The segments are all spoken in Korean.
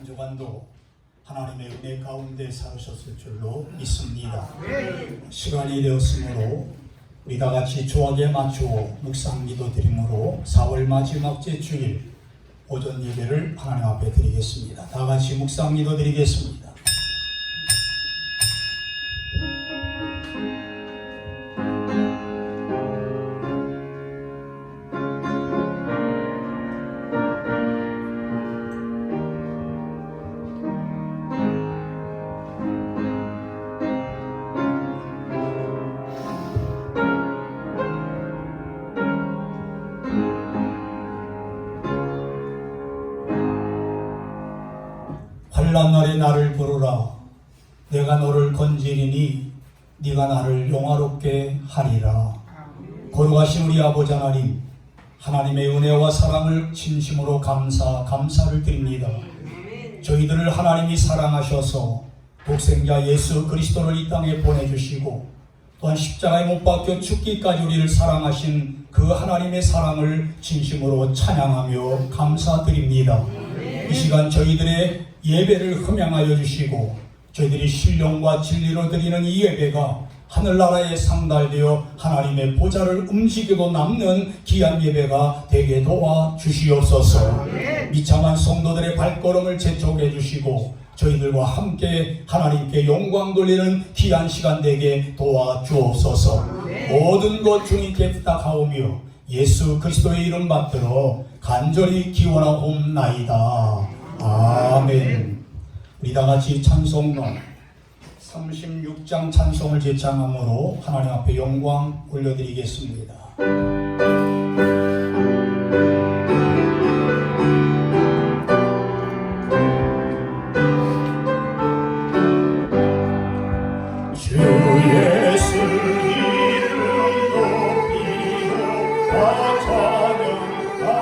한 주간도 하나님의 은혜 가운데 살으셨을 줄로 믿습니다. 시간이 되었으므로 우리 다 같이 조학에 맞추어 묵상 기도 드림으로 4월 마지막 주일 오전 예배를 하나님 앞에 드리겠습니다. 다 같이 묵상 기도 드리겠습니다. 환난 날에 나를 부르라. 내가 너를 건지리니 네가 나를 영화롭게 하리라. 거룩하신 우리 아버지 하나님, 하나님의 은혜와 사랑을 진심으로 감사를 드립니다. 저희들을 하나님이 사랑하셔서 독생자 예수 그리스도를 이 땅에 보내주시고 또한 십자가에 못 박혀 죽기까지 우리를 사랑하신 그 하나님의 사랑을 진심으로 찬양하며 감사드립니다. 이 시간 저희들의 예배를 흠양하여 주시고 저희들이 신령과 진리로 드리는 이 예배가 하늘나라에 상달되어 하나님의 보좌를 움직이고 남는 귀한 예배가 되게 도와주시옵소서. 미참한 성도들의 발걸음을 재촉해 주시고 저희들과 함께 하나님께 영광 돌리는 귀한 시간 되게 도와주옵소서. 모든 것 주님께 부탁하오며 예수 그리스도의 이름 받들어 간절히 기원하옵나이다. 아멘. 우리 다같이 찬송가 36장 찬송을 제창함으로 하나님 앞에 영광 올려드리겠습니다. 주 예수 이름 높이고 다 찬양하여라.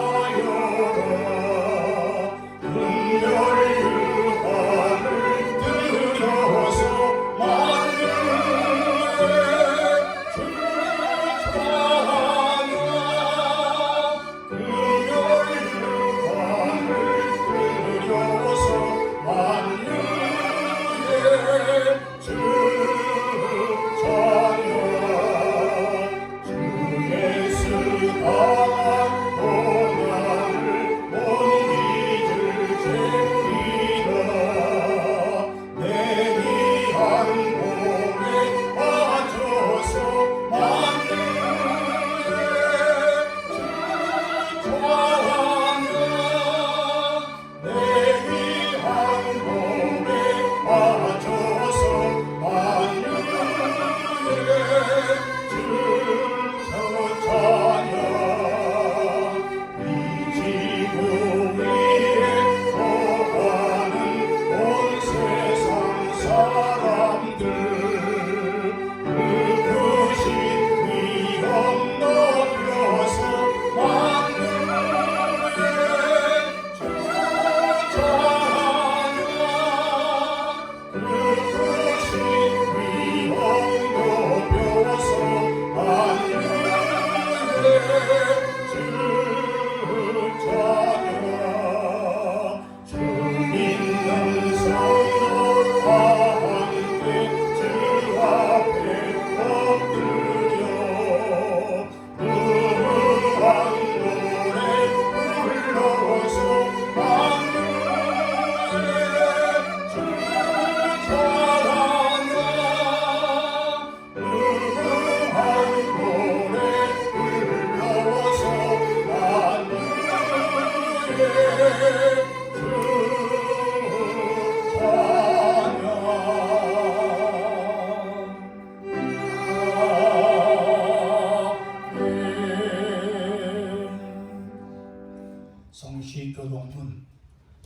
성시교동문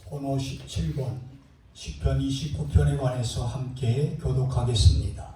번호 17번 시편 29편에 관해서 함께 교독하겠습니다.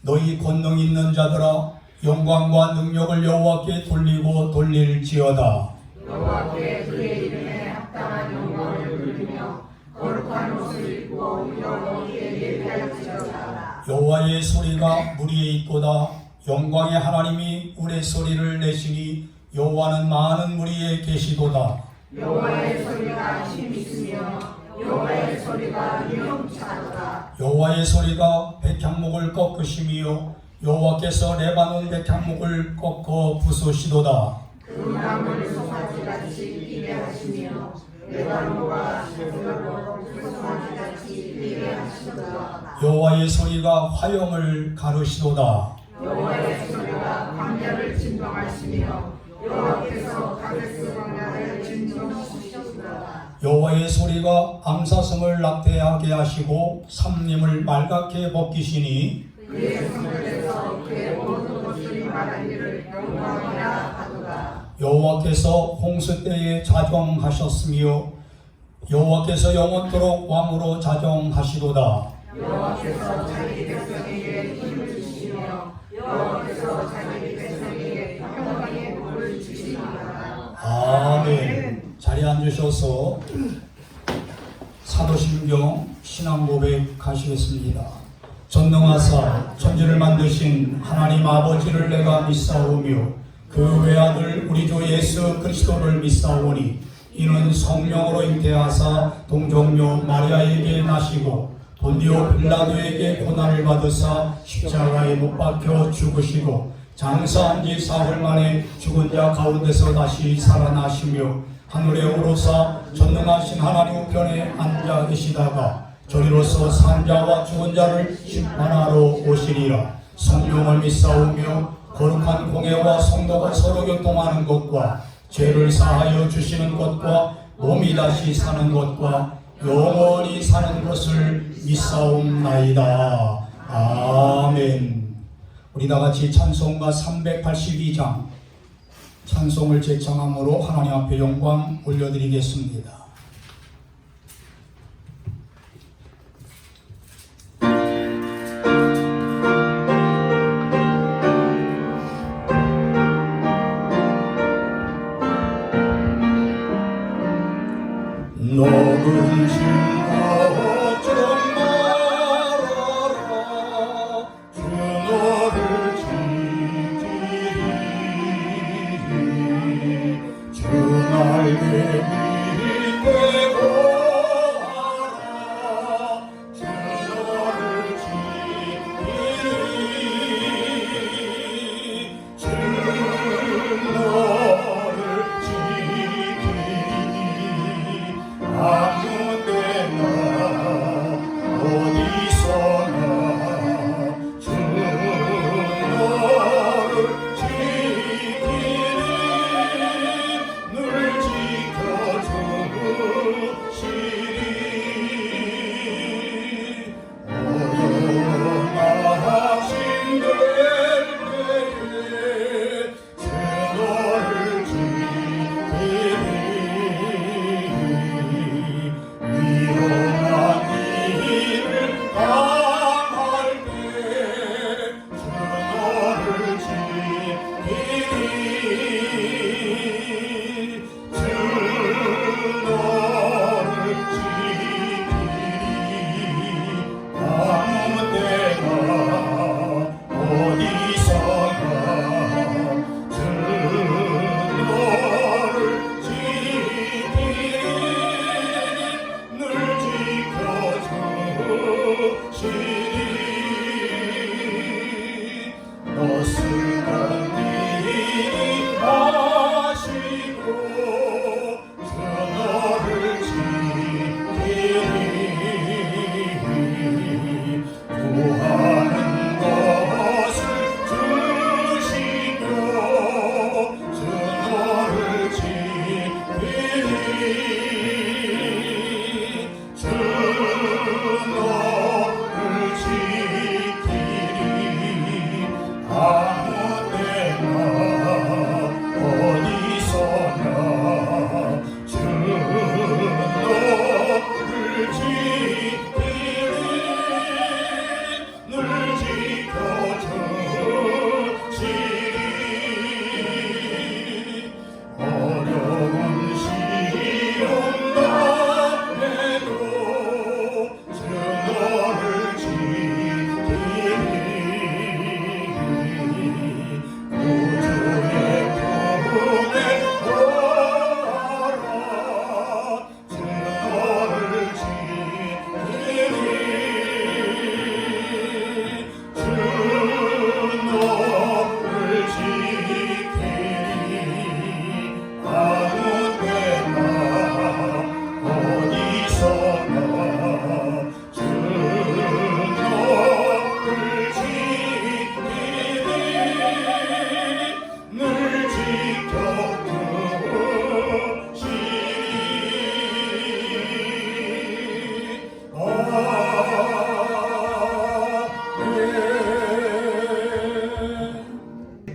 너희 권능 있는 자들아 영광과 능력을 여호와께 돌리고 돌릴지어다. 여호와께 그의 이름에 합당한 영광을 돌리며 거룩한 옷을 입고 여호와께 예배할지어다. 여호와의 소리가 물 위에 있도다. 영광의 하나님이 우레소리를 내시니 여호와는 많은 물 위에 계시도다. 여호와의 소리가 힘 있으며 여호와의 소리가 위험차도다. 여호와의 소리가 백향목을 꺾으시며 여호와께서 레바논 백향목을 꺾어 부수시도다. 그 나무를 송아지같이 뛰게 하시며 레바논과 샘으로 송아지같이 뛰게 하시도다. 여호와의 소리가 화염을 가르시도다. 여호와의 소리가 광야를 진동하시며 여호와께서 가데스 광야를 진동시키시도다. 여호와의 소리가 암사슴을 낙태하게 하시고 삼림을 말갛게 벗기시니 그의 성전에서 그의 모든 것들이 말한 일을 영광이라 하도다. 여호와께서 홍수 때에 자정하셨으며 여호와께서 영원토록 왕으로 자정하시도다. 여호와께서 자기 백성에게 힘을 주시며 여호와께서 자기 백성에게 평강의 복을 주시리라. 아멘. 자리에 앉으셔서 사도신경 신앙고백 하시겠습니다. 전능하사 천지를 만드신 하나님 아버지를 내가 믿사오며 그 외아들 우리 주 예수 그리스도를 믿사오니 이는 성령으로 잉태하사 동정녀 마리아에게 나시고 본디오 빌라도에게 고난을 받으사 십자가에 못 박혀 죽으시고 장사한 지 사흘 만에 죽은 자 가운데서 다시 살아나시며 하늘에 오르사 전능하신 하나님 우편에 앉아 계시다가 저리로서 산 자와 죽은 자를 심판하러 오시리라. 성령을 믿사오며 거룩한 공예와 성도가 서로 교통하는 것과 죄를 사하여 주시는 것과 몸이 다시 사는 것과 영원히 사는 것을 믿사옵나이다. 아멘. 우리 다같이 찬송가 382장 찬송을 제창함으로 하나님 앞에 영광 올려드리겠습니다. 너는 걱정 말아라 주 너를 지키리 주 날개 위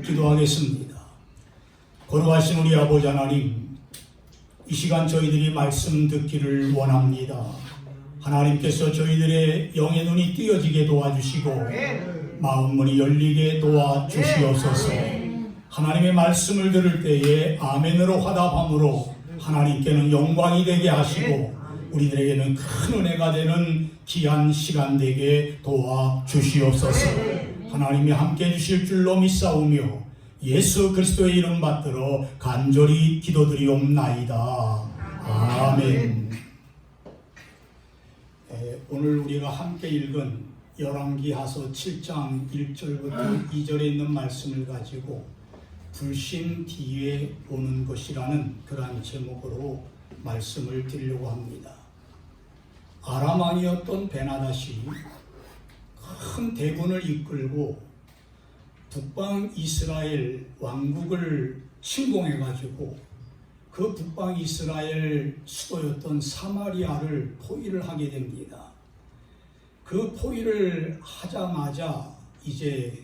기도하겠습니다. 거룩하신 우리 아버지 하나님, 이 시간 저희들이 말씀 듣기를 원합니다. 하나님께서 저희들의 영의 눈이 띄어지게 도와주시고 마음문이 열리게 도와주시옵소서. 하나님의 말씀을 들을 때에 아멘으로 화답함으로 하나님께는 영광이 되게 하시고 우리들에게는 큰 은혜가 되는 귀한 시간 되게 도와주시옵소서. 하나님이 함께 해주실 줄로 믿사오며 예수 그리스도의 이름 받들어 간절히 기도드리옵나이다. 아멘. 오늘 우리가 함께 읽은 열왕기하서 7장 1절부터 2절에 있는 말씀을 가지고 불신 뒤에 오는 것이라는 그러한 제목으로 말씀을 드리려고 합니다. 아람 왕이었던 베나닷이 큰 대군을 이끌고 북방 이스라엘 왕국을 침공해 가지고 그 북방 이스라엘 수도였던 사마리아를 포위를 하게 됩니다. 그 포위를 하자마자 이제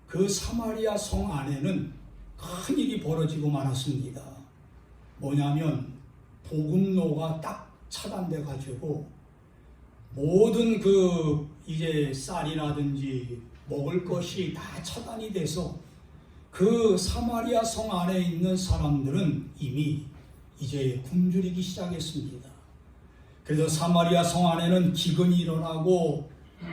그 사마리아 성 안에는 큰 일이 벌어지고 말았습니다. 뭐냐면 보급로가 딱 차단돼 가지고 모든 그 이제 쌀이라든지 먹을 것이 다 차단이 돼서 그 사마리아 성 안에 있는 사람들은 이미 이제 굶주리기 시작했습니다. 그래서 사마리아 성 안에는 기근이 일어나고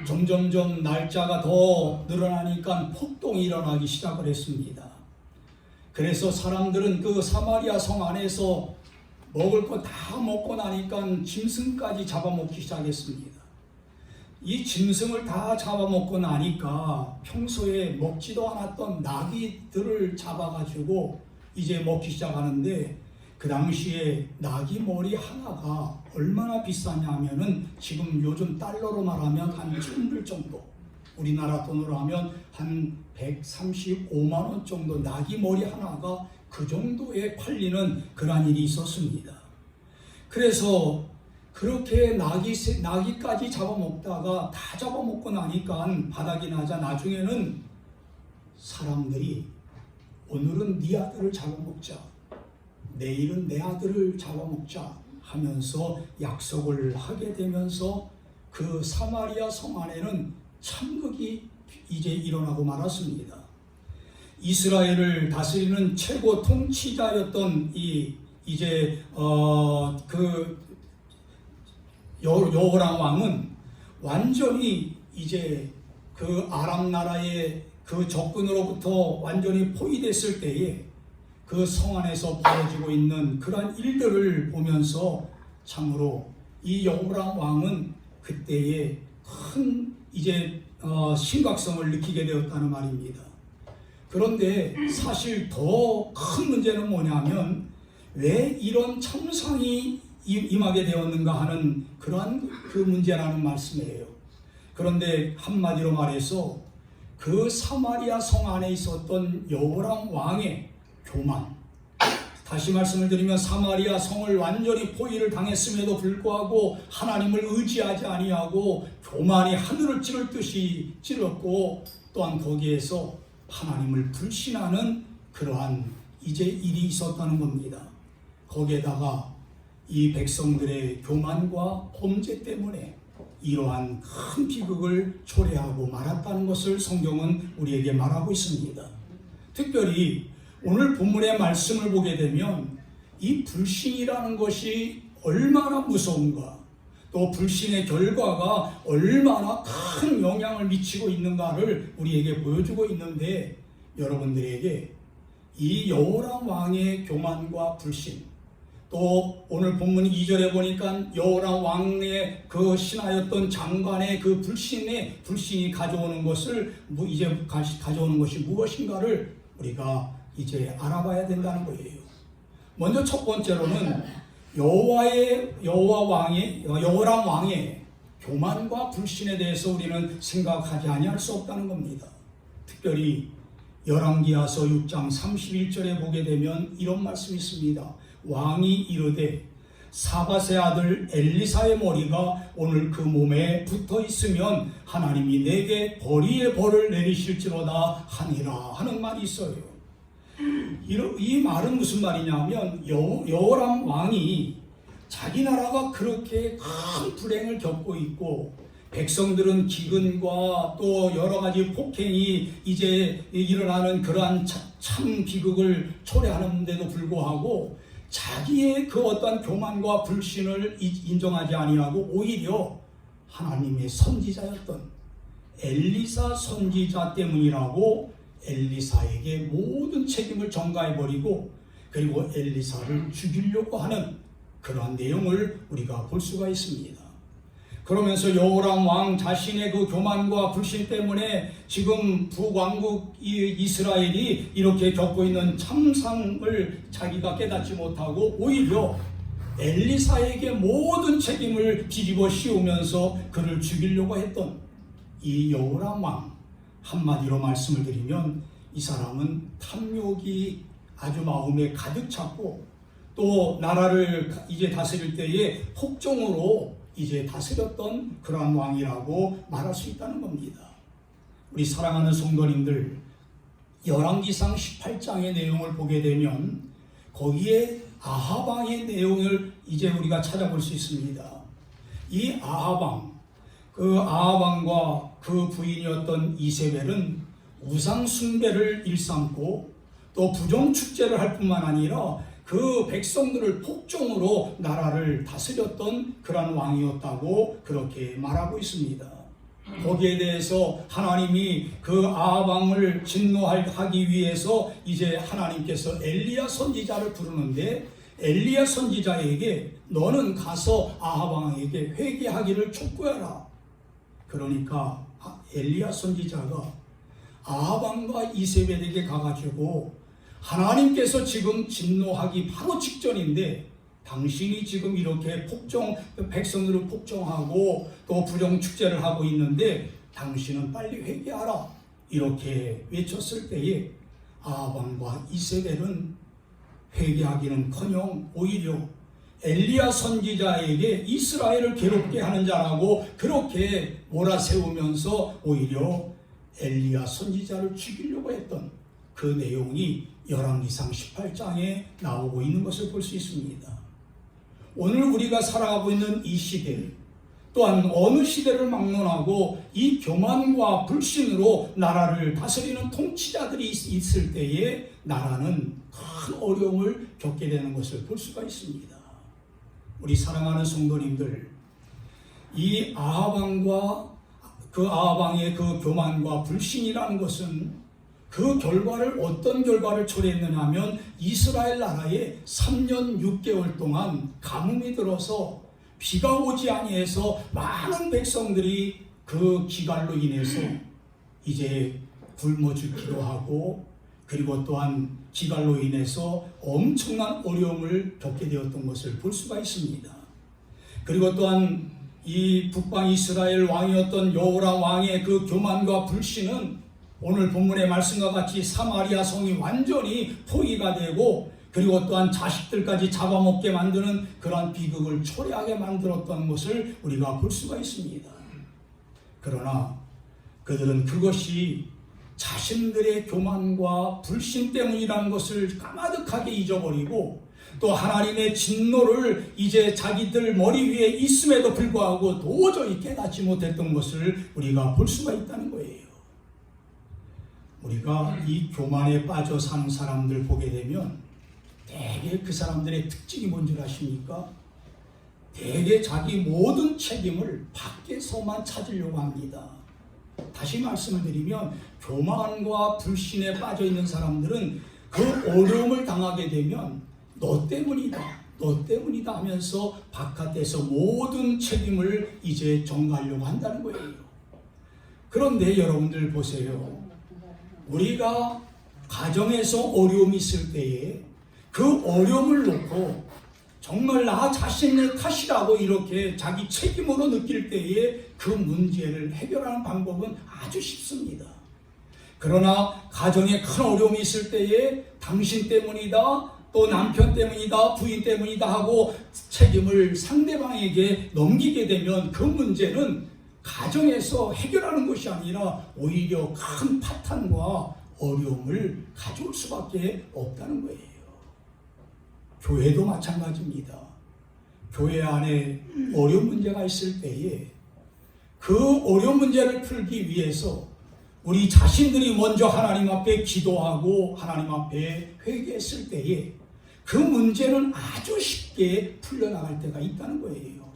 점점점 날짜가 더 늘어나니까 폭동이 일어나기 시작을 했습니다. 그래서 사람들은 그 사마리아 성 안에서 먹을 거 다 먹고 나니까 짐승까지 잡아먹기 시작했습니다. 이 짐승을 다 잡아먹고 나니까 평소에 먹지도 않았던 나귀들을 잡아가지고 이제 먹기 시작하는데 그 당시에 나귀 머리 하나가 얼마나 비싸냐면은 지금 요즘 달러로 말하면 한 1,000불 정도, 우리나라 돈으로 하면 한 135만 원 정도 나귀 머리 하나가 그 정도에 팔리는 그런 일이 있었습니다. 그래서 그렇게 나귀까지 잡아먹다가 다 잡아먹고 나니까 바닥이 나자 나중에는 사람들이 오늘은 네 아들을 잡아먹자, 내일은 내 아들을 잡아먹자 하면서 약속을 하게 되면서 그 사마리아 성 안에는 참극이 이제 일어나고 말았습니다. 이스라엘을 다스리는 최고 통치자였던 여호람 왕은 완전히 이제 그 아람 나라의 그 적군으로부터 완전히 포위됐을 때에 그 성 안에서 벌어지고 있는 그러한 일들을 보면서 참으로 이 여호람 왕은 그때에 큰 이제 심각성을 느끼게 되었다는 말입니다. 그런데 사실 더 큰 문제는 뭐냐면 왜 이런 참상이 임하게 되었는가 하는 그러한 그 문제라는 말씀이에요. 그런데 한마디로 말해서 그 사마리아 성 안에 있었던 여호람 왕의 교만, 다시 말씀을 드리면 사마리아 성을 완전히 포위를 당했음에도 불구하고 하나님을 의지하지 아니하고 교만이 하늘을 찌를 듯이 찔렀고 또한 거기에서 하나님을 불신하는 그러한 이제 일이 있었다는 겁니다. 거기에다가 이 백성들의 교만과 범죄 때문에 이러한 큰 비극을 초래하고 말았다는 것을 성경은 우리에게 말하고 있습니다. 특별히 오늘 본문의 말씀을 보게 되면 이 불신이라는 것이 얼마나 무서운가, 또 불신의 결과가 얼마나 큰 영향을 미치고 있는가를 우리에게 보여주고 있는데, 여러분들에게 이 여호람 왕의 교만과 불신, 또 오늘 본문 2절에 보니까 여호람 왕의 그 신하였던 장관의 그 불신이 가져오는 것을 이제 가져오는 것이 무엇인가를 우리가 이제 알아봐야 된다는 거예요. 먼저 첫 번째로는 여호람 왕의 교만과 불신에 대해서 우리는 생각하지 아니할 수 없다는 겁니다. 특별히 열왕기하서 6장 31절에 보게 되면 이런 말씀이 있습니다. 왕이 이르되 사밧의 아들 엘리사의 머리가 오늘 그 몸에 붙어 있으면 하나님이 내게 벌이의 벌을 내리실지로다 하니라 하는 말이 있어요. 이 말은 무슨 말이냐면 여호람 왕이 자기 나라가 그렇게 큰 불행을 겪고 있고 백성들은 기근과 또 여러 가지 폭행이 이제 일어나는 그러한 참 비극을 초래하는데도 불구하고 자기의 그 어떠한 교만과 불신을 인정하지 아니하고 오히려 하나님의 선지자였던 엘리사 선지자 때문이라고 엘리사에게 모든 책임을 전가해버리고 그리고 엘리사를 죽이려고 하는 그러한 내용을 우리가 볼 수가 있습니다. 그러면서 여호람 왕 자신의 그 교만과 불신 때문에 지금 북왕국 이스라엘이 이렇게 겪고 있는 참상을 자기가 깨닫지 못하고 오히려 엘리사에게 모든 책임을 뒤집어 씌우면서 그를 죽이려고 했던 이 여호람 왕, 한마디로 말씀을 드리면 이 사람은 탐욕이 아주 마음에 가득 찼고 또 나라를 이제 다스릴 때에 폭정으로 이제 다스렸던 그러한 왕이라고 말할 수 있다는 겁니다. 우리 사랑하는 성도님들, 열왕기상 18장의 내용을 보게 되면 거기에 아합 왕의 내용을 이제 우리가 찾아볼 수 있습니다. 이 아합 왕, 그 아합 왕과 그 부인이었던 이세벨은 우상 숭배를 일삼고 또 부정 축제를 할 뿐만 아니라 그 백성들을 폭정으로 나라를 다스렸던 그러한 왕이었다고 그렇게 말하고 있습니다. 거기에 대해서 하나님이 그 아합 왕을 진노하기 위해서 이제 하나님께서 엘리야 선지자를 부르는데 엘리야 선지자에게 너는 가서 아합 왕에게 회개하기를 촉구해라. 그러니까 엘리야 선지자가 아합 왕과 이세벨에게 가가지고 하나님께서 지금 진노하기 바로 직전인데 당신이 지금 이렇게 백성들을 폭정하고 또 부정 축제를 하고 있는데 당신은 빨리 회개하라 이렇게 외쳤을 때에 아합 왕과 이세벨은 회개하기는커녕 오히려 엘리야 선지자에게 이스라엘을 괴롭게 하는 자라고 그렇게 몰아세우면서 오히려 엘리야 선지자를 죽이려고 했던 그 내용이 열왕기상 18장에 나오고 있는 것을 볼 수 있습니다. 오늘 우리가 살아가고 있는 이 시대 또한 어느 시대를 막론하고 이 교만과 불신으로 나라를 다스리는 통치자들이 있을 때에 나라는 큰 어려움을 겪게 되는 것을 볼 수가 있습니다. 우리 사랑하는 성도님들, 이 아합 왕과 그 아합 왕의 그 교만과 불신이라는 것은 그 결과를 어떤 결과를 초래했느냐 하면 이스라엘 나라에 3년 6개월 동안 가뭄이 들어서 비가 오지 아니해서 많은 백성들이 그 기갈로 인해서 이제 굶어 죽기도 하고 그리고 또한 기갈로 인해서 엄청난 어려움을 겪게 되었던 것을 볼 수가 있습니다. 그리고 또한 이 북방 이스라엘 왕이었던 여호람 왕의 그 교만과 불신은 오늘 본문의 말씀과 같이 사마리아 성이 완전히 포위가 되고 그리고 또한 자식들까지 잡아먹게 만드는 그러한 비극을 초래하게 만들었던 것을 우리가 볼 수가 있습니다. 그러나 그들은 그것이 자신들의 교만과 불신 때문이라는 것을 까마득하게 잊어버리고 또 하나님의 진노를 이제 자기들 머리 위에 있음에도 불구하고 도저히 깨닫지 못했던 것을 우리가 볼 수가 있다는 거예요. 우리가 이 교만에 빠져 사는 사람들 보게 되면 대개 그 사람들의 특징이 뭔지 아십니까? 대개 자기 모든 책임을 밖에서만 찾으려고 합니다. 다시 말씀을 드리면 교만과 불신에 빠져 있는 사람들은 그 어려움을 당하게 되면 너 때문이다 하면서 바깥에서 모든 책임을 이제 전가하려고 한다는 거예요. 그런데 여러분들 보세요. 우리가 가정에서 어려움이 있을 때에 그 어려움을 놓고 정말 나 자신의 탓이라고 이렇게 자기 책임으로 느낄 때에 그 문제를 해결하는 방법은 아주 쉽습니다. 그러나 가정에 큰 어려움이 있을 때에 당신 때문이다, 또 남편 때문이다, 부인 때문이다 하고 책임을 상대방에게 넘기게 되면 그 문제는 가정에서 해결하는 것이 아니라 오히려 큰 파탄과 어려움을 가져올 수밖에 없다는 거예요. 교회도 마찬가지입니다. 교회 안에 어려운 문제가 있을 때에 그 어려운 문제를 풀기 위해서 우리 자신들이 먼저 하나님 앞에 기도하고 하나님 앞에 회개했을 때에 그 문제는 아주 쉽게 풀려나갈 때가 있다는 거예요.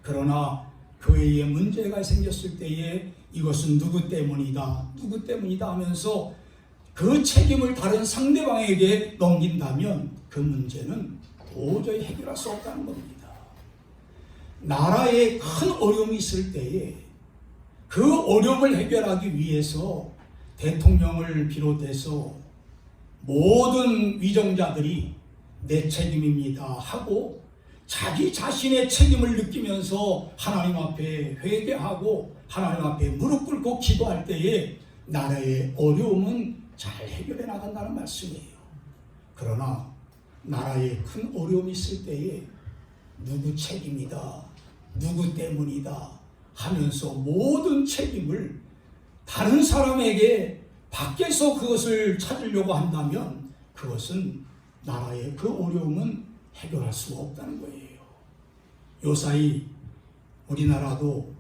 그러나 교회에 문제가 생겼을 때에 이것은 누구 때문이다 하면서 그 책임을 다른 상대방에게 넘긴다면 그 문제는 도저히 해결할 수 없다는 겁니다. 나라에 큰 어려움이 있을 때에 그 어려움을 해결하기 위해서 대통령을 비롯해서 모든 위정자들이 내 책임입니다 하고 자기 자신의 책임을 느끼면서 하나님 앞에 회개하고 하나님 앞에 무릎 꿇고 기도할 때에 나라의 어려움은 잘 해결해 나간다는 말씀이에요. 그러나 나라에 큰 어려움이 있을 때에 누구 책임이다, 누구 때문이다 하면서 모든 책임을 다른 사람에게 밖에서 그것을 찾으려고 한다면 그것은 나라의 그 어려움은 해결할 수가 없다는 거예요. 요사이 우리나라도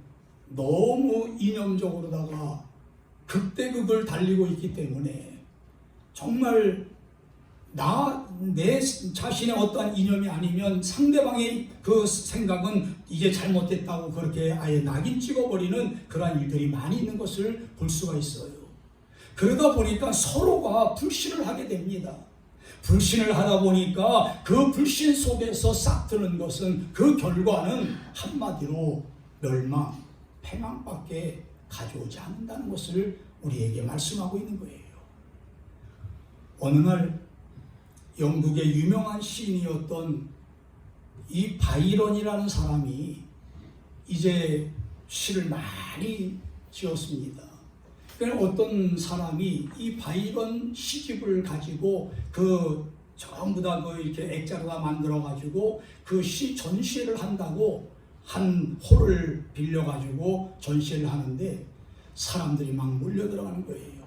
너무 이념적으로다가 극대극을 달리고 있기 때문에 정말 내 자신의 어떠한 이념이 아니면 상대방의 그 생각은 이게 잘못됐다고 그렇게 아예 낙인 찍어버리는 그러한 일들이 많이 있는 것을 볼 수가 있어요. 그러다 보니까 서로가 불신을 하게 됩니다. 불신을 하다 보니까 그 불신 속에서 싹트는 것은 그 결과는 한마디로 멸망, 패망밖에 가져오지 않는다는 것을 우리에게 말씀하고 있는 거예요. 어느 날 영국의 유명한 시인이었던 이 바이런이라는 사람이 이제 시를 많이 지었습니다. 그러니까 어떤 사람이 이 바이런 시집을 가지고 그 전부 다 그 이렇게 액자로 다 만들어 가지고 그 시 전시회를 한다고 한 홀을 빌려 가지고 전시회를 하는데 사람들이 막 몰려 들어가는 거예요.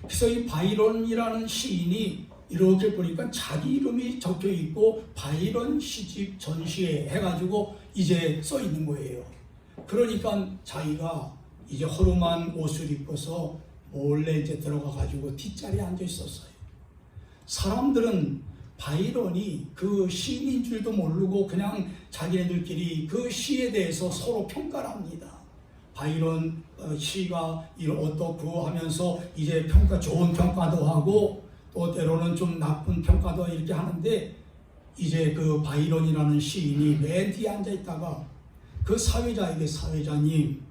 그래서 이 바이런이라는 시인이 이렇게 보니까 자기 이름이 적혀 있고 바이런 시집 전시회 해가지고 이제 써 있는 거예요. 그러니까 자기가 이제 허름한 옷을 입고서 몰래 이제 들어가가지고 뒷자리에 앉아 있었어요. 사람들은 바이런이 그 시인인 줄도 모르고 그냥 자기네들끼리 그 시에 대해서 서로 평가를 합니다. 바이런 시가 어떻고 하면서 이제 좋은 평가도 하고 또 때로는 좀 나쁜 평가도 이렇게 하는데 이제 그 바이런이라는 시인이 맨 뒤에 앉아 있다가 그 사회자에게 사회자님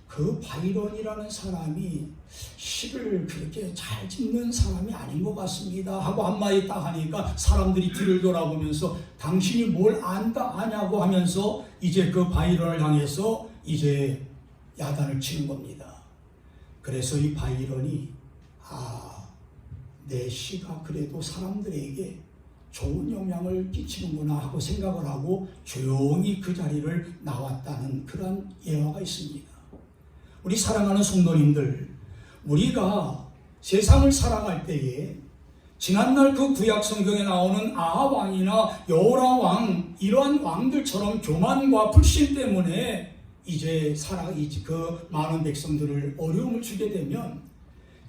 그 바이런이라는 사람이 시를 그렇게 잘 짓는 사람이 아닌 것 같습니다 하고 한마디 딱 하니까 사람들이 뒤를 돌아보면서 당신이 뭘 아냐고 하면서 이제 그 바이런을 향해서 이제 야단을 치는 겁니다. 그래서 이 바이런이 내 시가 그래도 사람들에게 좋은 영향을 끼치는구나 하고 생각을 하고 조용히 그 자리를 나왔다는 그런 예화가 있습니다. 우리 사랑하는 성도님들, 우리가 세상을 살아갈 때에 지난날 그 구약 성경에 나오는 아합 왕이나 여호람 왕 이러한 왕들처럼 교만과 불신 때문에 이제 그 많은 백성들을 어려움을 주게 되면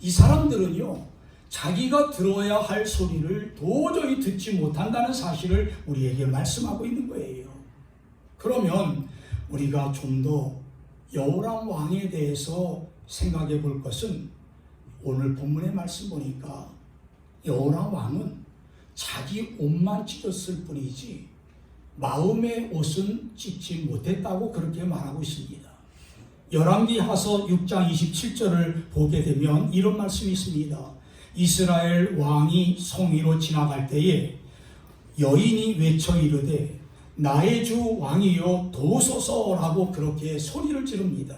이 사람들은요 자기가 들어야 할 소리를 도저히 듣지 못한다는 사실을 우리에게 말씀하고 있는 거예요. 그러면 우리가 좀 더 여호람 왕에 대해서 생각해 볼 것은 오늘 본문의 말씀 보니까 여호람 왕은 자기 옷만 찢었을 뿐이지 마음의 옷은 찢지 못했다고 그렇게 말하고 있습니다. 열왕기하서 6장 27절을 보게 되면 이런 말씀이 있습니다. 이스라엘 왕이 성 위로 지나갈 때에 여인이 외쳐 이르되 나의 주 왕이여 도소서라고 그렇게 소리를 지릅니다.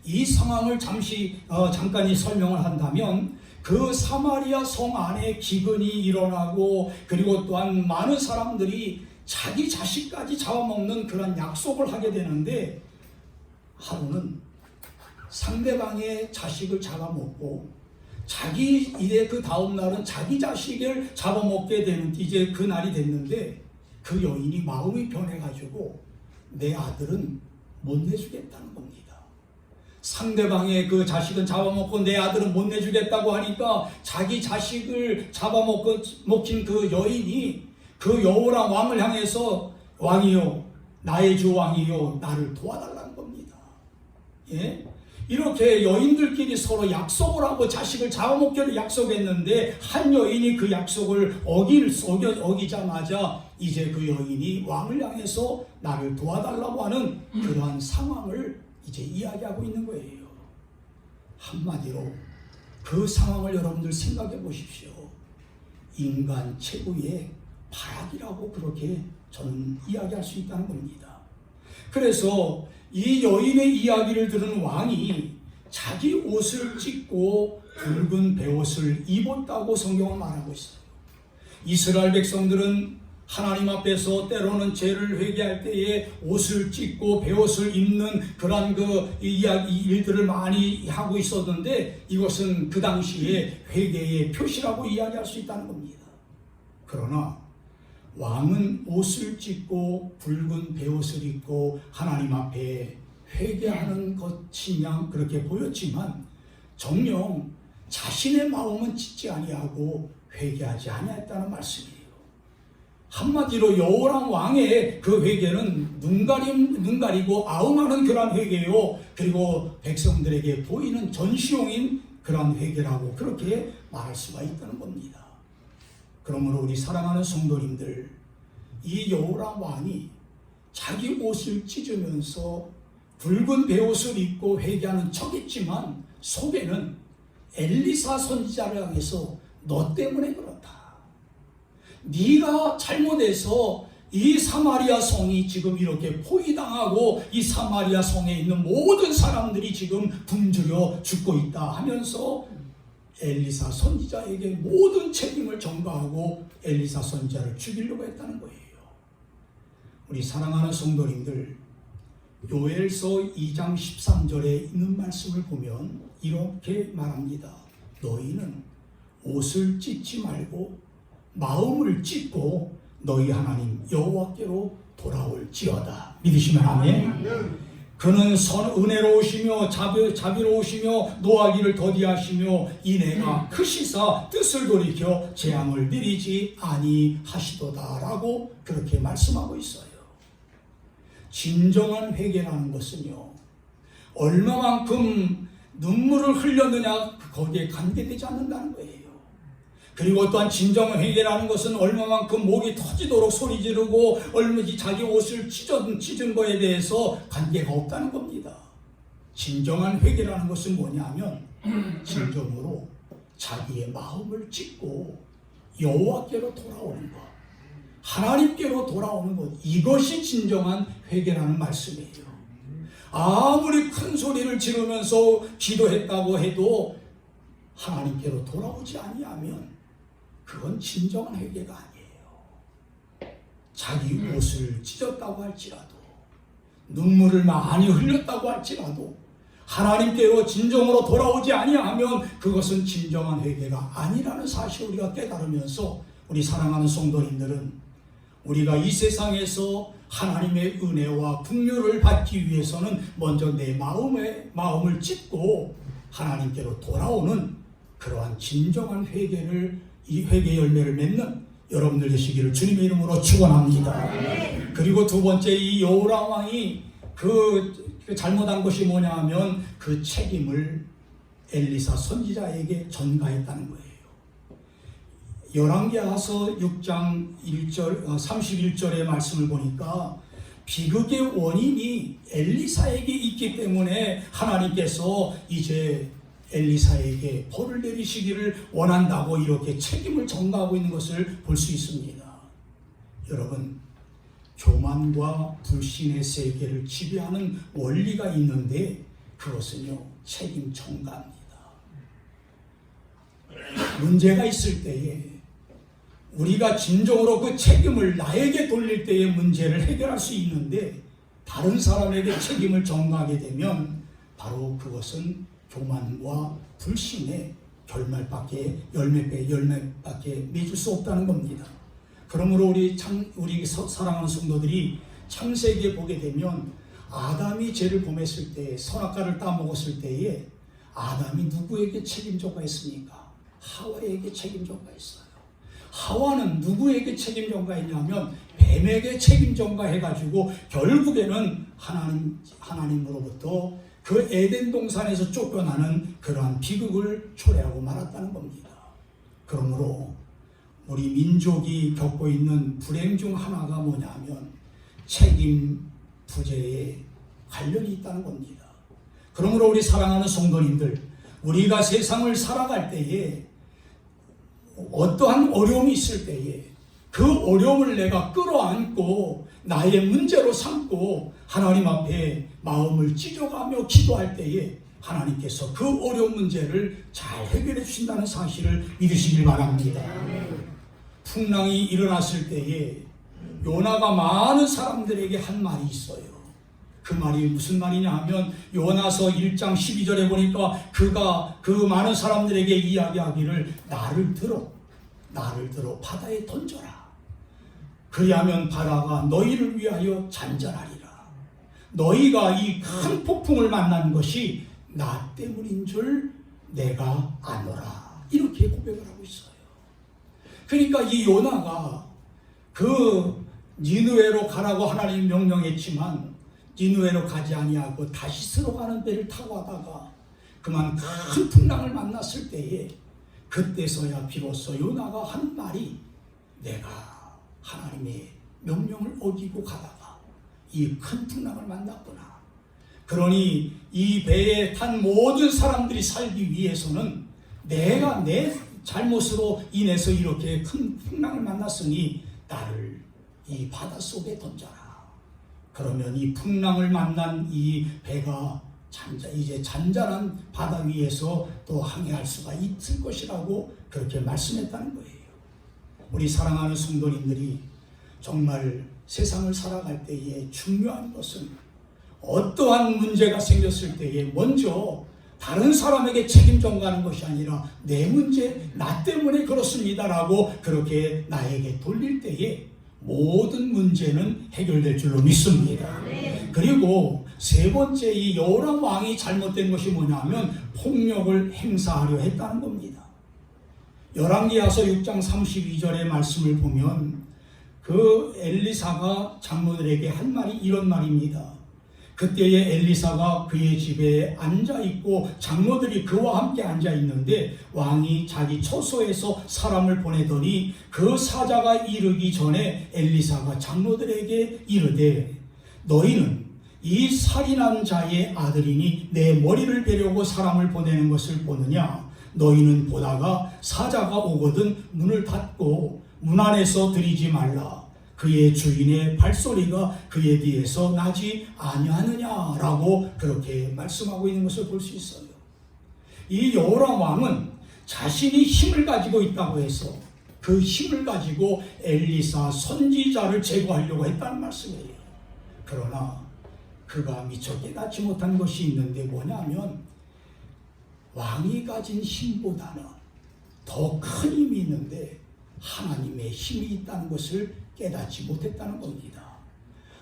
이 상황을 잠깐 설명을 한다면 그 사마리아 성 안에 기근이 일어나고 그리고 또한 많은 사람들이 자기 자식까지 잡아먹는 그런 약속을 하게 되는데 하루는 상대방의 자식을 잡아먹고 자기 이제 그 다음 날은 자기 자식을 잡아먹게 되는 이제 그 날이 됐는데 그 여인이 마음이 변해가지고 내 아들은 못 내주겠다는 겁니다. 상대방의 그 자식은 잡아먹고 내 아들은 못 내주겠다고 하니까 자기 자식을 잡아먹힌 그 여인이 그 여호람 왕을 향해서 왕이요, 나의 주 왕이요, 나를 도와달라는 겁니다. 예? 이렇게 여인들끼리 서로 약속을 하고 자식을 잡아먹기로 약속했는데 한 여인이 그 약속을 어기자마자 이제 그 여인이 왕을 향해서 나를 도와달라고 하는 그러한 상황을 이제 이야기하고 있는 거예요. 한마디로 그 상황을 여러분들 생각해 보십시오. 인간 최고의 발악이라고 그렇게 저는 이야기할 수 있다는 겁니다. 그래서 이 여인의 이야기를 들은 왕이 자기 옷을 찢고 붉은 베옷을 입었다고 성경은 말하고 있어요. 이스라엘 백성들은 하나님 앞에서 때로는 죄를 회개할 때에 옷을 찢고 베옷을 입는 그런 그 일들을 많이 하고 있었는데 이것은 그 당시에 회개의 표시라고 이야기할 수 있다는 겁니다. 그러나 왕은 옷을 찢고 붉은 베옷을 입고 하나님 앞에 회개하는 것이냐 그렇게 보였지만 정녕 자신의 마음은 찢지 아니하고 회개하지 아니했다는 말씀이에요. 한마디로 여호람 왕의 그 회개는 눈 가리고 아웅하는 그런 회개요. 그리고 백성들에게 보이는 전시용인 그런 회개라고 그렇게 말할 수가 있다는 겁니다. 그러므로 우리 사랑하는 성도님들, 이 여호람 왕이 자기 옷을 찢으면서 붉은 베옷을 입고 회개하는 척했지만 속에는 엘리사 선지자를 향해서 너 때문에 그렇다. 네가 잘못해서 이 사마리아 성이 지금 이렇게 포위당하고 이 사마리아 성에 있는 모든 사람들이 지금 굶주려 죽고 있다 하면서 엘리사 선지자에게 모든 책임을 전가하고 엘리사 선지자를 죽이려고 했다는 거예요. 우리 사랑하는 성도님들, 요엘서 2장 13절에 있는 말씀을 보면 이렇게 말합니다. 너희는 옷을 찢지 말고 마음을 찢고 너희 하나님 여호와께로 돌아올지어다. 믿으시면 아멘. 그는 은혜로우시며 자비로우시며 노하기를 더디하시며 인애가 크시사 뜻을 돌이켜 재앙을 내리지 아니하시도다라고 그렇게 말씀하고 있어요. 진정한 회개라는 것은요, 얼마만큼 눈물을 흘렸느냐 거기에 관계되지 않는다는 거예요. 그리고 또한 진정한 회개라는 것은 얼마만큼 목이 터지도록 소리 지르고 얼마나 자기 옷을 찢은 거에 대해서 관계가 없다는 겁니다. 진정한 회개라는 것은 뭐냐면 진정으로 자기의 마음을 찢고 여호와께로 돌아오는 것, 하나님께로 돌아오는 것, 이것이 진정한 회개라는 말씀이에요. 아무리 큰 소리를 지르면서 기도했다고 해도 하나님께로 돌아오지 아니하면 그건 진정한 회개가 아니에요. 자기 옷을 찢었다고 할지라도 눈물을 많이 흘렸다고 할지라도 하나님께로 진정으로 돌아오지 아니하면 그것은 진정한 회개가 아니라는 사실을 우리가 깨달으면서 우리 사랑하는 성도님들은 우리가 이 세상에서 하나님의 은혜와 긍휼을 받기 위해서는 먼저 내 마음을 찢고 하나님께로 돌아오는 그러한 진정한 회개를, 이 회개 열매를 맺는 여러분들 되시기를 주님의 이름으로 축원합니다. 그리고 두 번째, 이 여호람 왕이 그 잘못한 것이 뭐냐 하면 그 책임을 엘리사 선지자에게 전가했다는 거예요. 열왕기하서 6장 31절의 말씀을 보니까 비극의 원인이 엘리사에게 있기 때문에 하나님께서 이제 엘리사에게 벌을 내리시기를 원한다고 이렇게 책임을 전가하고 있는 것을 볼 수 있습니다. 여러분, 교만과 불신의 세계를 지배하는 원리가 있는데 그것은요, 책임 전가입니다. 문제가 있을 때에 우리가 진정으로 그 책임을 나에게 돌릴 때에 문제를 해결할 수 있는데 다른 사람에게 책임을 전가하게 되면 바로 그것은 교만과 불신의 열매밖에 맺을 수 없다는 겁니다. 그러므로 우리 사랑하는 성도들이 창세기에 보게 되면 아담이 죄를 범했을 때, 선악과를 따먹었을 때에 아담이 누구에게 책임져가 있습니까? 하와에게 책임져가 있어요. 하와는 누구에게 책임져가 있냐면 뱀에게 책임져가 해가지고 결국에는 하나님으로부터 그 에덴 동산에서 쫓겨나는 그러한 비극을 초래하고 말았다는 겁니다. 그러므로 우리 민족이 겪고 있는 불행 중 하나가 뭐냐면 책임 부재에 관련이 있다는 겁니다. 그러므로 우리 사랑하는 성도님들, 우리가 세상을 살아갈 때에 어떠한 어려움이 있을 때에 그 어려움을 내가 끌어안고 나의 문제로 삼고 하나님 앞에 마음을 찢어가며 기도할 때에 하나님께서 그 어려운 문제를 잘 해결해 주신다는 사실을 믿으시길 바랍니다. 풍랑이 일어났을 때에 요나가 많은 사람들에게 한 말이 있어요. 그 말이 무슨 말이냐 하면 요나서 1장 12절에 보니까 그가 그 많은 사람들에게 이야기하기를 나를 들어 바다에 던져라. 그리하면 바다가 너희를 위하여 잔잔하리라. 너희가 이 큰 폭풍을 만난 것이 나 때문인 줄 내가 아노라. 이렇게 고백을 하고 있어요. 그러니까 이 요나가 그 니느웨로 가라고 하나님이 명령했지만 니느웨로 가지 아니하고 다시스로 가는 배를 타고 가다가 그만 큰 풍랑을 만났을 때에 그때서야 비로소 요나가 한 말이 내가 하나님의 명령을 어기고 가다가 이 큰 풍랑을 만났구나. 그러니 이 배에 탄 모든 사람들이 살기 위해서는 내가 내 잘못으로 인해서 이렇게 큰 풍랑을 만났으니 나를 이 바닷속에 던져라. 그러면 이 풍랑을 만난 이 배가 이제 잔잔한 바다 위에서 또 항해할 수가 있을 것이라고 그렇게 말씀했다는 거예요. 우리 사랑하는 성도님들이 정말 세상을 살아갈 때에 중요한 것은 어떠한 문제가 생겼을 때에 먼저 다른 사람에게 책임 전가하는 것이 아니라 내 문제, 나 때문에 그렇습니다라고 그렇게 나에게 돌릴 때에 모든 문제는 해결될 줄로 믿습니다. 그리고 세 번째 이 요람 왕이 잘못된 것이 뭐냐면 폭력을 행사하려 했다는 겁니다. 열왕기하서 6장 32절의 말씀을 보면 그 엘리사가 장로들에게 한 말이 이런 말입니다. 그때에 엘리사가 그의 집에 앉아있고 장로들이 그와 함께 앉아있는데 왕이 자기 처소에서 사람을 보내더니 그 사자가 이르기 전에 엘리사가 장로들에게 이르되 너희는 이 살인한 자의 아들이니 내 머리를 베려고 사람을 보내는 것을 보느냐. 너희는 보다가 사자가 오거든 문을 닫고 문 안에서 들이지 말라. 그의 주인의 발소리가 그의 뒤에서 나지 아니하느냐라고 그렇게 말씀하고 있는 것을 볼 수 있어요. 이 여호람 왕은 자신이 힘을 가지고 있다고 해서 그 힘을 가지고 엘리사 선지자를 제거하려고 했다는 말씀이에요. 그러나 그가 미처 깨닫지 못한 것이 있는데 뭐냐면 왕이 가진 힘보다는 더 큰 힘이 있는데 하나님의 힘이 있다는 것을 깨닫지 못했다는 겁니다.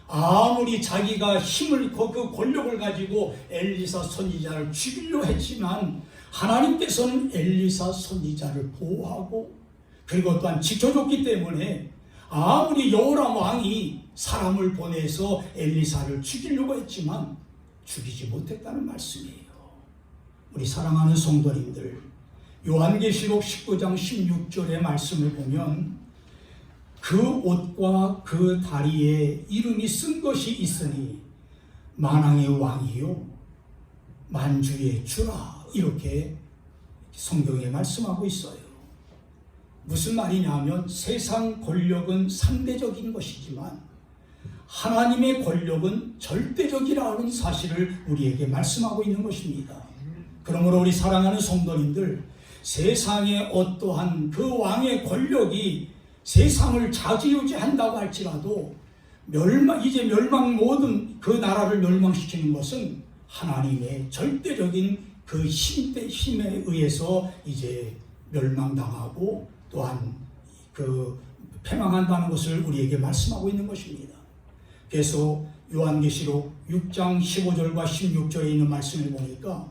아무리 자기가 힘을 그 권력을 가지고 엘리사 선지자를 죽이려 했지만 하나님께서는 엘리사 선지자를 보호하고 그리고 또한 지켜줬기 때문에 아무리 여호람 왕이 사람을 보내서 엘리사를 죽이려고 했지만 죽이지 못했다는 말씀이에요. 우리 사랑하는 성도님들, 요한계시록 19장 16절의 말씀을 보면 그 옷과 그 다리에 이름이 쓴 것이 있으니 만왕의 왕이요 만주의 주라, 이렇게 성경에 말씀하고 있어요. 무슨 말이냐면 세상 권력은 상대적인 것이지만 하나님의 권력은 절대적이라는 사실을 우리에게 말씀하고 있는 것입니다. 그러므로 우리 사랑하는 성도님들, 세상의 어떠한 그 왕의 권력이 세상을 좌지우지한다고 할지라도 이제 멸망 모든 그 나라를 멸망시키는 것은 하나님의 절대적인 그 힘에 의해서 이제 멸망당하고 또한 그 패망한다는 것을 우리에게 말씀하고 있는 것입니다. 그래서 요한계시록 6장 15절과 16절에 있는 말씀을 보니까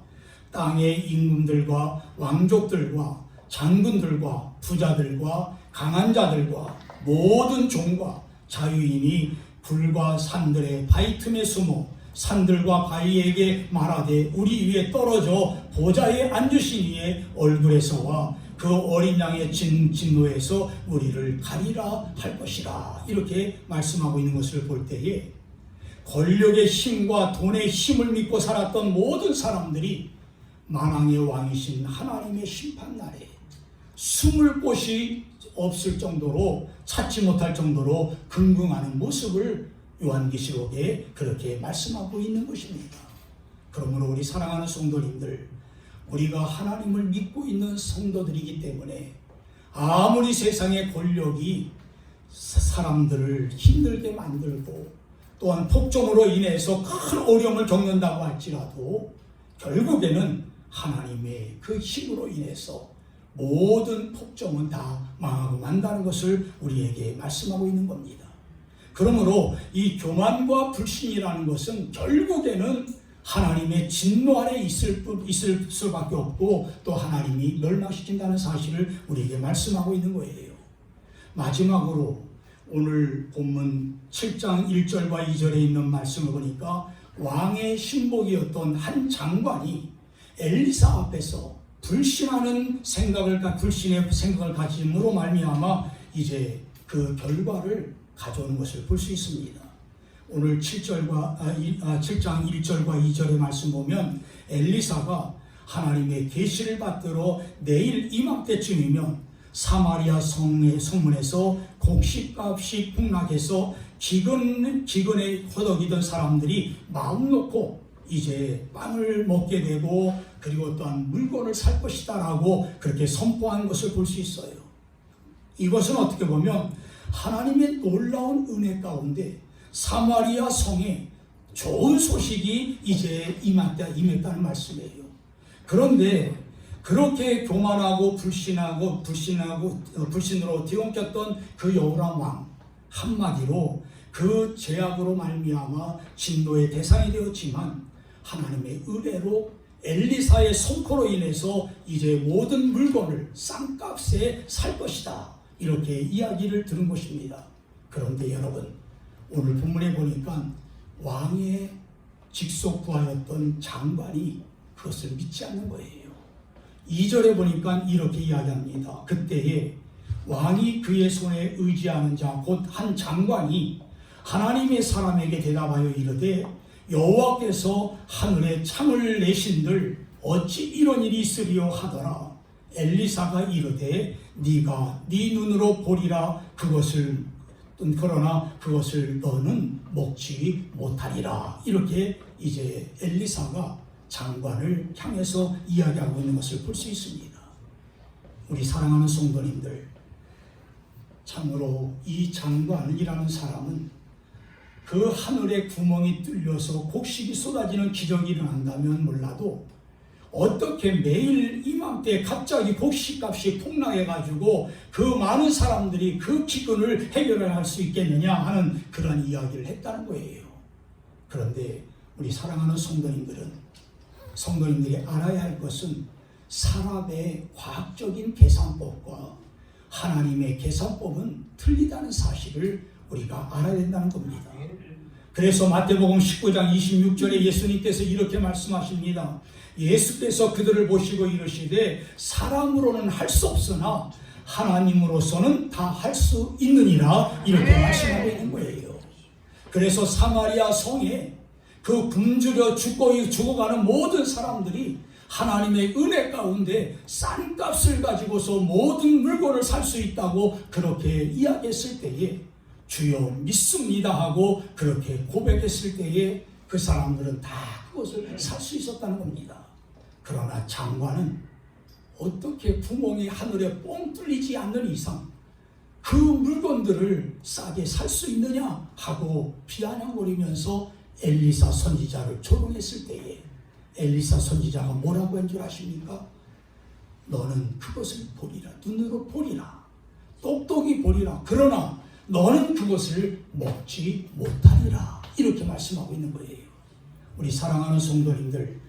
땅의 임금들과 왕족들과 장군들과 부자들과 강한 자들과 모든 종과 자유인이 불과 산들의 바위 틈에 숨어 산들과 바위에게 말하되 우리 위에 떨어져 보좌에 앉으신 이의 얼굴에서와 그 어린 양의 진노에서 우리를 가리라 할 것이라, 이렇게 말씀하고 있는 것을 볼 때에 권력의 힘과 돈의 힘을 믿고 살았던 모든 사람들이 만왕의 왕이신 하나님의 심판날에 숨을 곳이 없을 정도로, 찾지 못할 정도로 긍긍하는 모습을 요한계시록에 그렇게 말씀하고 있는 것입니다. 그러므로 우리 사랑하는 성도님들, 우리가 하나님을 믿고 있는 성도들이기 때문에 아무리 세상의 권력이 사람들을 힘들게 만들고 또한 폭정으로 인해서 큰 어려움을 겪는다고 할지라도 결국에는 하나님의 그 힘으로 인해서 모든 폭정은 다 망하고 만다는 것을 우리에게 말씀하고 있는 겁니다. 그러므로 이 교만과 불신이라는 것은 결국에는 하나님의 진노 아래 있을 수밖에 없고 또 하나님이 멸망시킨다는 사실을 우리에게 말씀하고 있는 거예요. 마지막으로 오늘 본문 7장 1절과 2절에 있는 말씀을 보니까 왕의 신복이었던 한 장관이 엘리사 앞에서 불신의 생각을 가짐으로 말미암아 이제 그 결과를 가져오는 것을 볼 수 있습니다. 오늘 7장 1절과 2절의 말씀 보면 엘리사가 하나님의 계시를 받들어 내일 이맘때쯤이면 사마리아 성문에서 곡식값이 폭락해서 기근에 허덕이던 사람들이 마음 놓고 이제 빵을 먹게 되고 그리고 또한 물건을 살 것이다 라고 그렇게 선포한 것을 볼 수 있어요. 이것은 어떻게 보면 하나님의 놀라운 은혜 가운데 사마리아 성에 좋은 소식이 이제 임했다는 말씀이에요. 그런데 그렇게 교만하고 불신으로 뒤엉켰던 그 여호람 왕, 한마디로 그 죄악으로 말미암아 진노의 대상이 되었지만 하나님의 은혜로 엘리사의 선포로 인해서 이제 모든 물건을 싼값에 살 것이다, 이렇게 이야기를 들은 것입니다. 그런데 여러분, 오늘 본문에 보니까 왕의 직속 부하였던 장관이 그것을 믿지 않는 거예요. 2절에 보니까 이렇게 이야기합니다. 그때에 왕이 그의 손에 의지하는 자 곧 한 장관이 하나님의 사람에게 대답하여 이르되 여호와께서 하늘에 창을 내신들 어찌 이런 일이 있으리요 하더라. 엘리사가 이르되 네가 네 눈으로 보리라. 그러나 그것을 너는 먹지 못하리라. 이렇게 이제 엘리사가 장관을 향해서 이야기하고 있는 것을 볼 수 있습니다. 우리 사랑하는 성도님들, 참으로 이 장관이라는 사람은 그 하늘에 구멍이 뚫려서 곡식이 쏟아지는 기적이 일어난다면 몰라도 어떻게 매일 이맘때 갑자기 곡식값이 폭락해가지고 그 많은 사람들이 그 기근을 해결할 수 있겠느냐 하는 그런 이야기를 했다는 거예요. 그런데 우리 사랑하는 성도님들이 알아야 할 것은 사람의 과학적인 계산법과 하나님의 계산법은 틀리다는 사실을 우리가 알아야 된다는 겁니다. 그래서 마태복음 19장 26절에 예수님께서 이렇게 말씀하십니다. 예수께서 그들을 보시고 이르시되 사람으로는 할 수 없으나 하나님으로서는 다 할 수 있느니라, 이렇게 말씀하고 있는 거예요. 그래서 사마리아 성에 그 굶주려 죽어가는 모든 사람들이 하나님의 은혜 가운데 싼 값을 가지고서 모든 물건을 살 수 있다고 그렇게 이야기했을 때에 주여 믿습니다 하고 그렇게 고백했을 때에 그 사람들은 다 그것을 살 수 있었다는 겁니다. 그러나 장관은 어떻게 구멍이 하늘에 뻥 뚫리지 않는 이상 그 물건들을 싸게 살 수 있느냐 하고 비아냥거리면서 엘리사 선지자를 조롱했을 때에 엘리사 선지자가 뭐라고 한 줄 아십니까? 너는 그것을 보리라. 눈으로 보리라. 똑똑히 보리라. 그러나 너는 그것을 먹지 못하리라. 이렇게 말씀하고 있는 거예요. 우리 사랑하는 성도님들,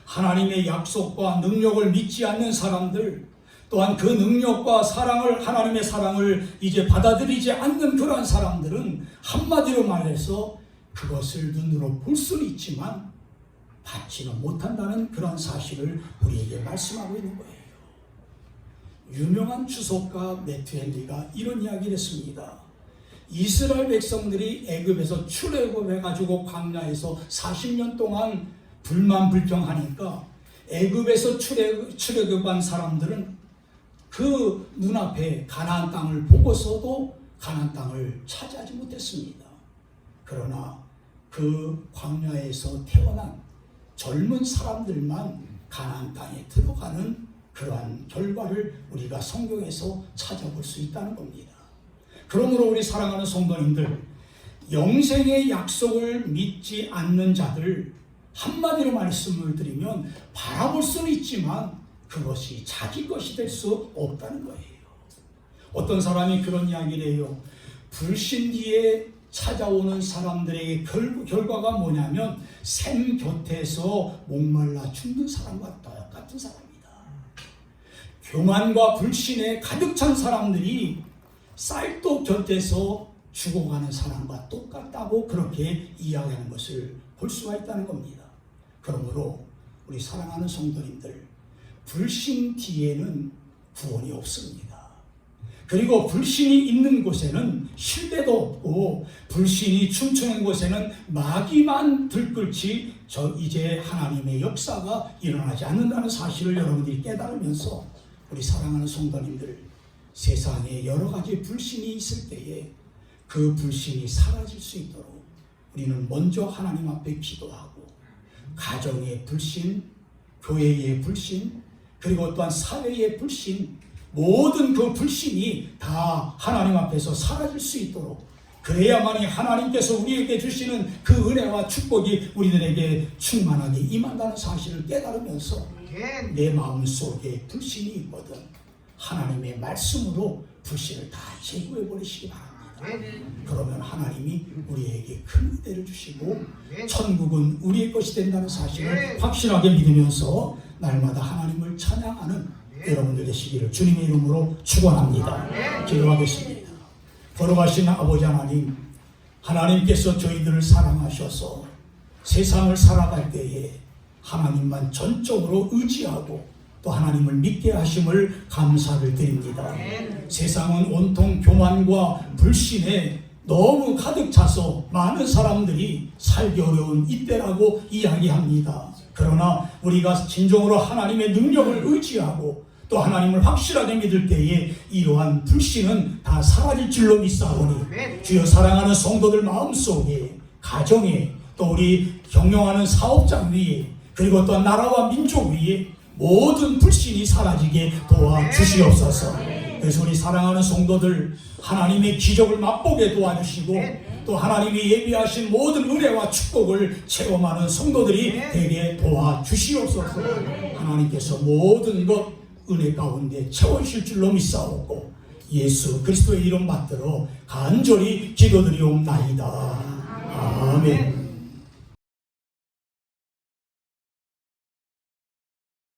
하나님의 약속과 능력을 믿지 않는 사람들, 또한 그 능력과 사랑을, 하나님의 사랑을 이제 받아들이지 않는 그러한 사람들은 한마디로 말해서 그것을 눈으로 볼 수는 있지만 받지는 못한다는 그런 사실을 우리에게 말씀하고 있는 거예요. 유명한 주석가 매튜 헨리가 이런 이야기를 했습니다. 이스라엘 백성들이 애굽에서 출애굽해가지고 광야에서 40년 동안 불만불평하니까 애굽에서 출애굽한 사람들은 그 눈앞에 가나안 땅을 보고서도 가나안 땅을 차지하지 못했습니다. 그러나 그 광야에서 태어난 젊은 사람들만 가나안 땅에 들어가는 그러한 결과를 우리가 성경에서 찾아볼 수 있다는 겁니다. 그러므로 우리 사랑하는 성도님들, 영생의 약속을 믿지 않는 자들, 한마디로 말씀을 드리면 바라볼 수는 있지만 그것이 자기 것이 될 수 없다는 거예요. 어떤 사람이 그런 이야기를 해요. 불신 뒤에 찾아오는 사람들에게 결과가 뭐냐면 샘 곁에서 목말라 죽는 사람과 똑같은 사람이다. 교만과 불신에 가득 찬 사람들이 쌀독 곁에서 죽어가는 사람과 똑같다고 그렇게 이야기하는 것을 볼 수가 있다는 겁니다. 그러므로 우리 사랑하는 성도님들, 불신 뒤에는 구원이 없습니다. 그리고 불신이 있는 곳에는 신뢰도 없고, 불신이 춤추는 곳에는 마귀만 들끓지 이제 하나님의 역사가 일어나지 않는다는 사실을 여러분들이 깨달으면서 우리 사랑하는 성도님들, 세상에 여러 가지 불신이 있을 때에 그 불신이 사라질 수 있도록 우리는 먼저 하나님 앞에 기도하고, 가정의 불신, 교회의 불신, 그리고 또한 사회의 불신, 모든 그 불신이 다 하나님 앞에서 사라질 수 있도록, 그래야만이 하나님께서 우리에게 주시는 그 은혜와 축복이 우리들에게 충만하게 임한다는 사실을 깨달으면서 내 마음속에 불신이 있거든 하나님의 말씀으로 불신을 다 제거해 버리시기 바랍니다. 그러면 하나님이 우리에게 큰 은혜를 주시고 천국은 우리의 것이 된다는 사실을 확실하게 믿으면서 날마다 하나님을 찬양하는 여러분들 되시기를 주님의 이름으로 축원합니다. 기도하겠습니다. 걸어가신 아버지 하나님, 하나님께서 저희들을 사랑하셔서 세상을 살아갈 때에 하나님만 전적으로 의지하고 또 하나님을 믿게 하심을 감사를 드립니다. 세상은 온통 교만과 불신에 너무 가득 차서 많은 사람들이 살기 어려운 이때라고 이야기합니다. 그러나 우리가 진정으로 하나님의 능력을 의지하고 또 하나님을 확실하게 믿을 때에 이러한 불신은 다 사라질 줄로 믿사오니 주여 사랑하는 성도들 마음속에, 가정에, 또 우리 경영하는 사업장 위에, 그리고 또 나라와 민족 위에 모든 불신이 사라지게 도와주시옵소서. 그래서 우리 사랑하는 성도들 하나님의 기적을 맛보게 도와주시고 또 하나님이 예비하신 모든 은혜와 축복을 체험하는 성도들이 되게 도와주시옵소서. 하나님께서 모든 것 은혜 가운데 채워주실 줄로 믿사오고 예수 그리스도의 이름 받들어 간절히 기도드리옵나이다. 아멘.